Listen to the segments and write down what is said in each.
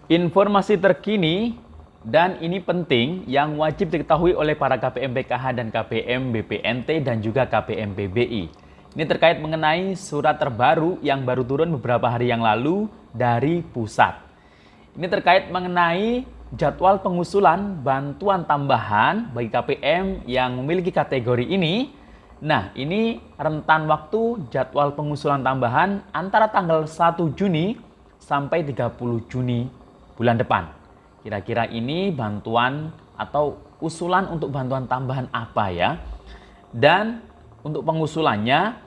Informasi terkini dan ini penting yang wajib diketahui oleh para KPM PKH dan KPM BPNT dan juga KPM PBI. Ini terkait mengenai surat terbaru yang baru turun beberapa hari yang lalu dari pusat. Ini terkait mengenai jadwal pengusulan bantuan tambahan bagi KPM yang memiliki kategori ini. Nah, ini rentan waktu jadwal pengusulan tambahan antara tanggal 1 Juni sampai 30 Juni bulan depan. Kira-kira ini bantuan atau usulan untuk bantuan tambahan apa ya? Dan untuk pengusulannya,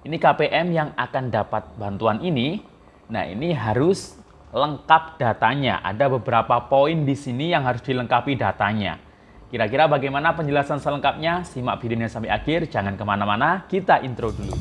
ini KPM yang akan dapat bantuan ini. Nah, ini harus lengkap datanya. Ada beberapa poin di sini yang harus dilengkapi datanya. Kira-kira bagaimana penjelasan selengkapnya? Simak videonya sampai akhir, jangan kemana-mana, kita intro dulu.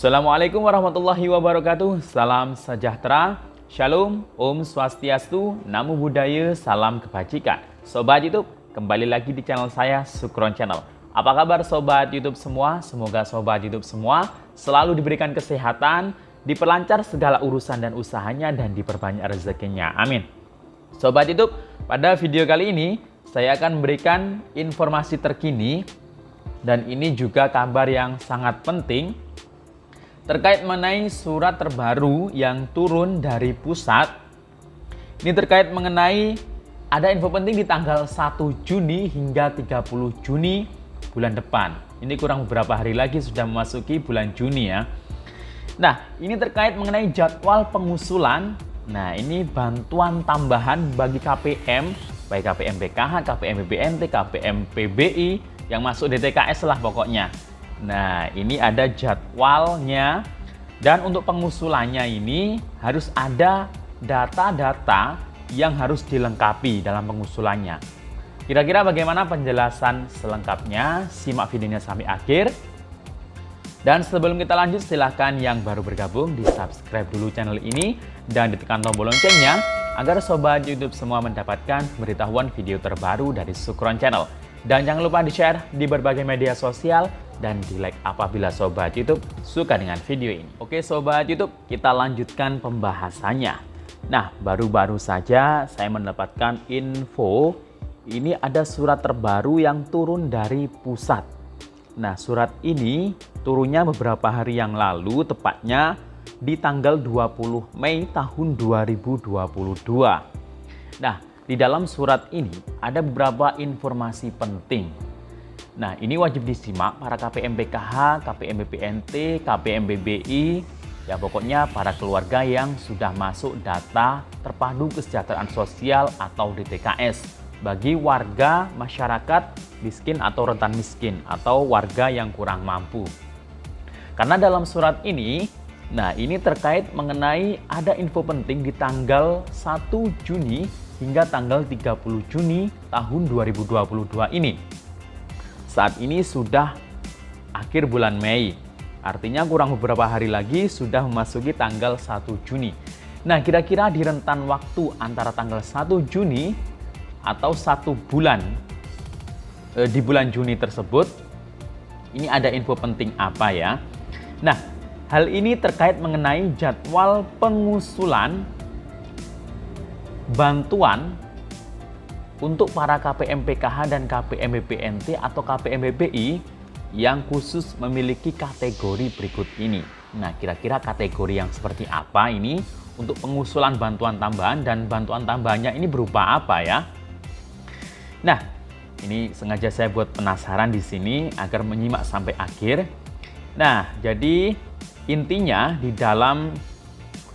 Assalamualaikum warahmatullahi wabarakatuh. Salam sejahtera, Shalom, Om Swastiastu, Namo Buddhaya, Salam Kebajikan. Sobat YouTube, kembali lagi di channel saya, Sukron Channel. Apa kabar Sobat YouTube semua? Semoga Sobat YouTube semua selalu diberikan kesehatan, diperlancar segala urusan dan usahanya, dan diperbanyak rezekinya. Amin. Sobat YouTube, pada video kali ini saya akan memberikan informasi terkini dan ini juga kabar yang sangat penting terkait mengenai surat terbaru yang turun dari pusat. Ini terkait mengenai ada info penting di tanggal 1 Juni hingga 30 Juni bulan depan. Ini kurang beberapa hari lagi sudah memasuki bulan Juni ya. Nah, ini terkait mengenai jadwal pengusulan. Nah, ini bantuan tambahan bagi KPM, baik KPM PKH, KPM BPNT, KPM PBI yang masuk DTKS lah pokoknya. Nah, ini ada jadwalnya dan untuk pengusulannya ini harus ada data-data yang harus dilengkapi dalam pengusulannya. Kira-kira bagaimana penjelasan selengkapnya? Simak videonya sampai akhir. Dan sebelum kita lanjut, silahkan yang baru bergabung di subscribe dulu channel ini dan ditekan tombol loncengnya agar Sobat YouTube semua mendapatkan pemberitahuan video terbaru dari Sukron Channel. Dan jangan lupa di-share di berbagai media sosial dan di-like apabila Sobat YouTube suka dengan video ini. Oke Sobat YouTube, kita lanjutkan pembahasannya. Nah, baru-baru saja saya mendapatkan info, ini ada surat terbaru yang turun dari pusat. Nah, surat ini turunnya beberapa hari yang lalu, tepatnya di tanggal 20 Mei tahun 2022. Nah, di dalam surat ini ada beberapa informasi penting. Nah, ini wajib disimak para KPM PKH, KPM BPNT, KPM BBI, ya pokoknya para keluarga yang sudah masuk data terpadu kesejahteraan sosial atau DTKS bagi warga masyarakat miskin atau rentan miskin atau warga yang kurang mampu. Karena dalam surat ini, nah ini terkait mengenai ada info penting di tanggal 1 Juni hingga tanggal 30 Juni tahun 2022 ini. Saat ini sudah akhir bulan Mei, artinya kurang beberapa hari lagi sudah memasuki tanggal 1 Juni. Nah, kira-kira di rentan waktu antara tanggal 1 Juni atau 1 bulan di bulan Juni tersebut, ini ada info penting apa ya? Nah, hal ini terkait mengenai jadwal pengusulan bantuan untuk para KPM PKH dan KPM BPNT atau KPM BPI yang khusus memiliki kategori berikut ini. Nah, kira-kira kategori yang seperti apa ini untuk pengusulan bantuan tambahan dan bantuan tambahannya ini berupa apa ya? Nah, ini sengaja saya buat penasaran di sini agar menyimak sampai akhir. Nah, jadi intinya di dalam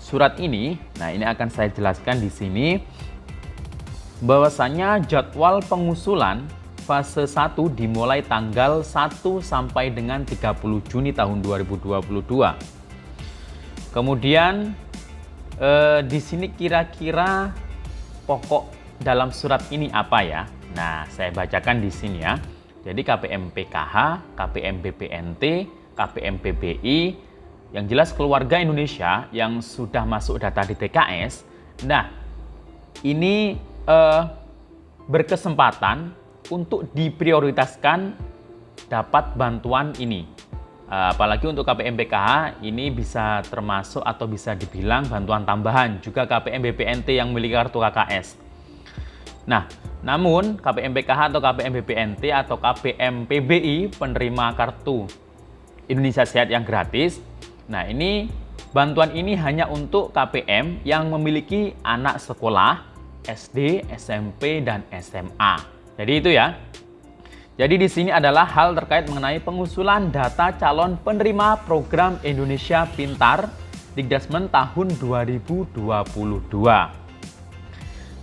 surat ini, nah ini akan saya jelaskan di sini bahwasanya jadwal pengusulan fase 1 dimulai tanggal 1 sampai dengan 30 Juni tahun 2022. Kemudian di sini kira-kira pokok dalam surat ini apa ya? Nah, saya bacakan di sini ya. Jadi KPM PKH, KPM BPNT, KPM PBI, yang jelas keluarga Indonesia yang sudah masuk data di TKS. Nah, ini berkesempatan untuk diprioritaskan dapat bantuan ini. Apalagi untuk KPM PKH ini bisa termasuk atau bisa dibilang bantuan tambahan. Juga KPM BPNT yang memiliki kartu KKS. Nah, namun KPM PKH atau KPM BPNT atau KPM PBI penerima kartu Indonesia Sehat yang gratis. Nah, ini bantuan ini hanya untuk KPM yang memiliki anak sekolah SD, SMP, dan SMA. Jadi itu ya. Jadi di sini adalah hal terkait mengenai pengusulan data calon penerima program Indonesia Pintar Dikdasmen tahun 2022.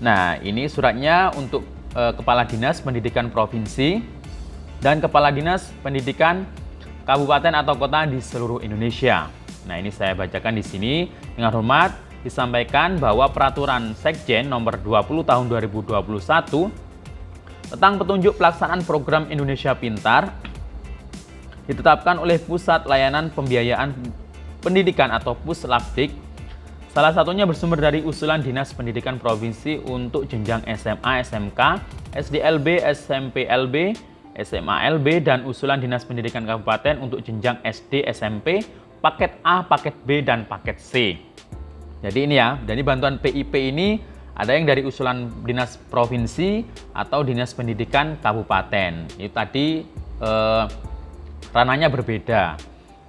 Nah, ini suratnya untuk Kepala Dinas Pendidikan Provinsi dan Kepala Dinas Pendidikan Kabupaten atau Kota di seluruh Indonesia. Nah, ini saya bacakan di sini. Dengan hormat disampaikan bahwa Peraturan Sekjen Nomor 20 Tahun 2021 tentang petunjuk pelaksanaan program Indonesia Pintar ditetapkan oleh Pusat Layanan Pembiayaan Pendidikan atau Puslapdik. Salah satunya bersumber dari usulan Dinas Pendidikan Provinsi untuk jenjang SMA, SMK, SDLB, SMPLB, SMALB, dan usulan Dinas Pendidikan Kabupaten untuk jenjang SD, SMP, paket A, paket B, dan paket C. Jadi ini ya, jadi bantuan PIP ini ada yang dari usulan Dinas Provinsi atau Dinas Pendidikan Kabupaten. Itu tadi ranahnya berbeda.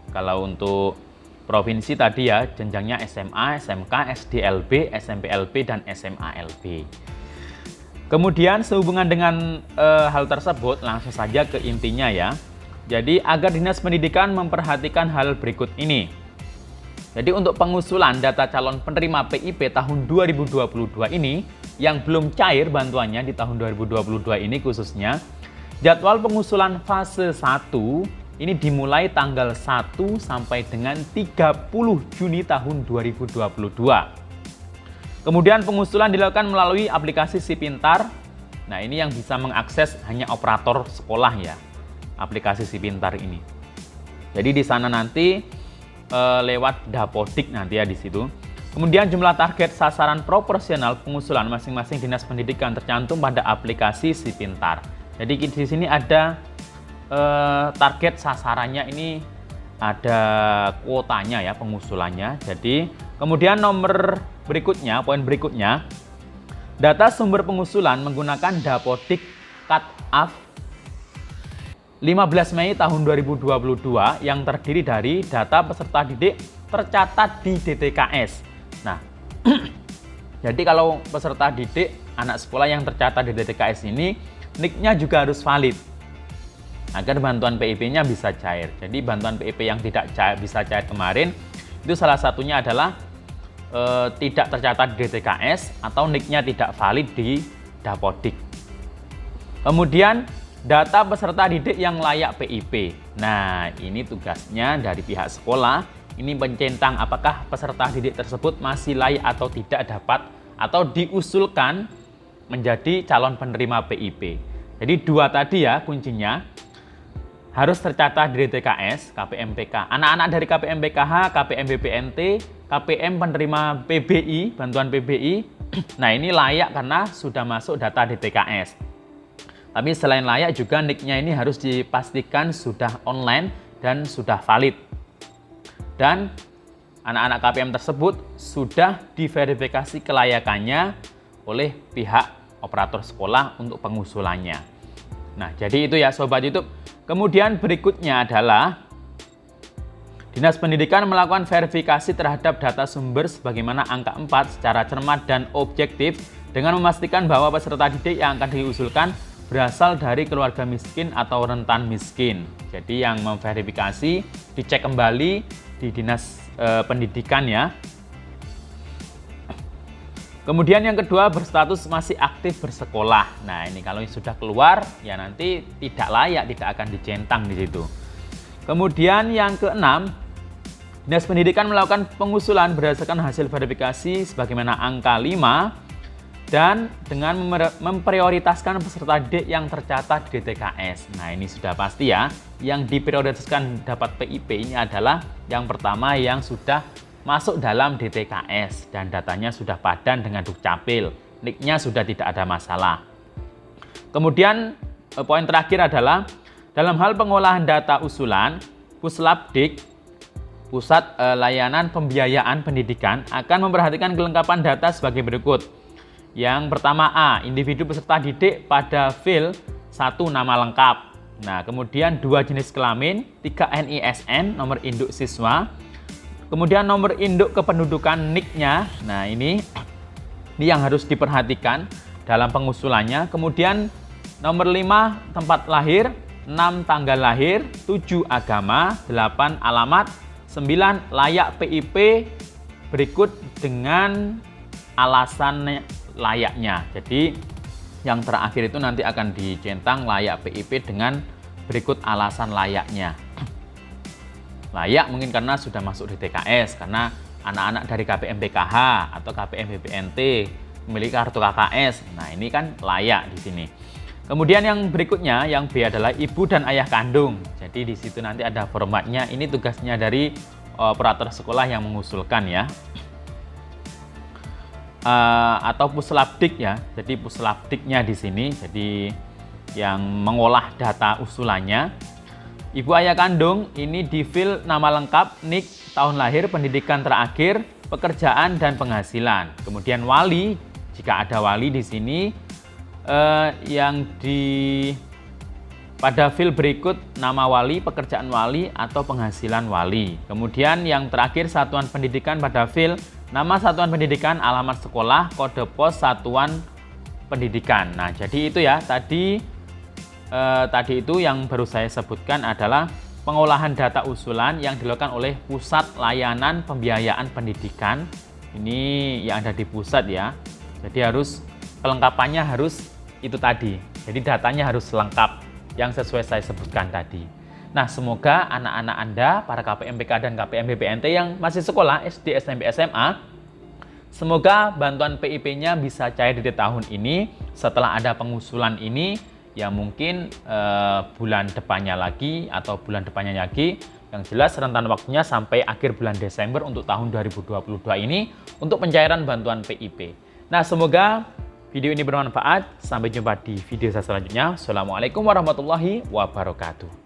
Kalau untuk Provinsi tadi ya jenjangnya SMA, SMK, SDLB, SMPLB, dan SMALB. Kemudian sehubungan dengan hal tersebut langsung saja ke intinya ya. Jadi agar Dinas Pendidikan memperhatikan hal berikut ini. Jadi untuk pengusulan data calon penerima PIP tahun 2022 ini yang belum cair bantuannya di tahun 2022 ini khususnya, jadwal pengusulan fase 1 ini dimulai tanggal 1 sampai dengan 30 Juni tahun 2022. Kemudian pengusulan dilakukan melalui aplikasi Si Pintar. Nah, ini yang bisa mengakses hanya operator sekolah ya, aplikasi Si Pintar ini. Jadi di sana nanti lewat Dapodik nanti ya di situ. Kemudian jumlah target sasaran proporsional pengusulan masing-masing Dinas Pendidikan tercantum pada aplikasi Si Pintar. Jadi di sini ada target sasarannya, ini ada kuotanya ya pengusulannya. Jadi kemudian nomor berikutnya, poin berikutnya, data sumber pengusulan menggunakan Dapodik Cut-Off 15 Mei tahun 2022 yang terdiri dari data peserta didik tercatat di DTKS. Nah, jadi kalau peserta didik anak sekolah yang tercatat di DTKS ini, NIK-nya juga harus valid agar bantuan PIP-nya bisa cair. Jadi bantuan PIP yang tidak bisa cair kemarin, itu salah satunya adalah tidak tercatat di DTKS atau NIK-nya tidak valid di Dapodik. Kemudian data peserta didik yang layak PIP. Nah, ini tugasnya dari pihak sekolah, ini mencentang apakah peserta didik tersebut masih layak atau tidak dapat atau diusulkan menjadi calon penerima PIP. Jadi dua tadi ya kuncinya, harus tercatat di DTKS, KPM PK. Anak-anak dari KPM PKH, KPM BPNT, KPM penerima PBI, bantuan PBI. Nah, ini layak karena sudah masuk data DTKS. Tapi selain layak juga NIK-nya ini harus dipastikan sudah online dan sudah valid. Dan anak-anak KPM tersebut sudah diverifikasi kelayakannya oleh pihak operator sekolah untuk pengusulannya. Nah, jadi itu ya Sobat YouTube. Kemudian berikutnya adalah Dinas Pendidikan melakukan verifikasi terhadap data sumber sebagaimana angka 4 secara cermat dan objektif dengan memastikan bahwa peserta didik yang akan diusulkan berasal dari keluarga miskin atau rentan miskin. Jadi yang memverifikasi dicek kembali di Dinas Pendidikan ya. Kemudian yang kedua berstatus masih aktif bersekolah. Nah, ini kalau sudah keluar ya nanti tidak layak, tidak akan dicentang di situ. Kemudian yang keenam, Dinas Pendidikan melakukan pengusulan berdasarkan hasil verifikasi sebagaimana angka 5 dan dengan memprioritaskan peserta didik yang tercatat di DTKS. Nah, ini sudah pasti ya, yang diprioritaskan dapat PIP ini adalah yang pertama yang sudah masuk dalam DTKS dan datanya sudah padan dengan Dukcapil, NIK-nya sudah tidak ada masalah. Kemudian poin terakhir adalah dalam hal pengolahan data usulan, Puslapdik, Pusat Layanan Pembiayaan Pendidikan, akan memperhatikan kelengkapan data sebagai berikut. Yang pertama A, individu peserta didik pada fil 1 nama lengkap. Nah, kemudian 2 jenis kelamin, 3 NISN, nomor induk siswa. Kemudian nomor induk kependudukan NIK-nya. Nah, ini yang harus diperhatikan dalam pengusulannya. Kemudian nomor 5 tempat lahir, 6 tanggal lahir, 7 agama, 8 alamat, 9 layak PIP berikut dengan alasan layaknya. Jadi yang terakhir itu nanti akan dicentang layak PIP dengan berikut alasan layaknya. Layak mungkin karena sudah masuk di TKS, karena anak-anak dari KPM PKH atau KPM BPNT memiliki kartu KKS. Nah, ini kan layak di sini. Kemudian yang berikutnya, yang B adalah ibu dan ayah kandung. Jadi di situ nanti ada formatnya. Ini tugasnya dari operator sekolah yang mengusulkan ya. Atau puslapdik ya. Jadi puslapdiknya di sini. Jadi yang mengolah data usulannya. Ibu ayah kandung ini di fil nama lengkap, NIK, tahun lahir, pendidikan terakhir, pekerjaan dan penghasilan. Kemudian wali, jika ada wali di sini, yang pada fil berikut nama wali, pekerjaan wali atau penghasilan wali. Kemudian yang terakhir satuan pendidikan pada fil nama satuan pendidikan, alamat sekolah, kode pos satuan pendidikan. Nah, jadi itu ya tadi itu yang baru saya sebutkan adalah pengolahan data usulan yang dilakukan oleh Pusat Layanan Pembiayaan Pendidikan. Ini yang ada di pusat ya. Jadi harus kelengkapannya harus itu tadi. Jadi datanya harus lengkap yang sesuai saya sebutkan tadi. Nah, semoga anak-anak Anda, para KPMPK dan KPM BPNT yang masih sekolah SD, SMP, SMA, semoga bantuan PIP-nya bisa cair di tahun ini. Setelah ada pengusulan ini, ya mungkin bulan depannya lagi atau bulan depannya lagi. Yang jelas rentan waktunya sampai akhir bulan Desember untuk tahun 2022 ini untuk pencairan bantuan PIP. Nah, semoga video ini bermanfaat. Sampai jumpa di video saya selanjutnya. Assalamualaikum warahmatullahi wabarakatuh.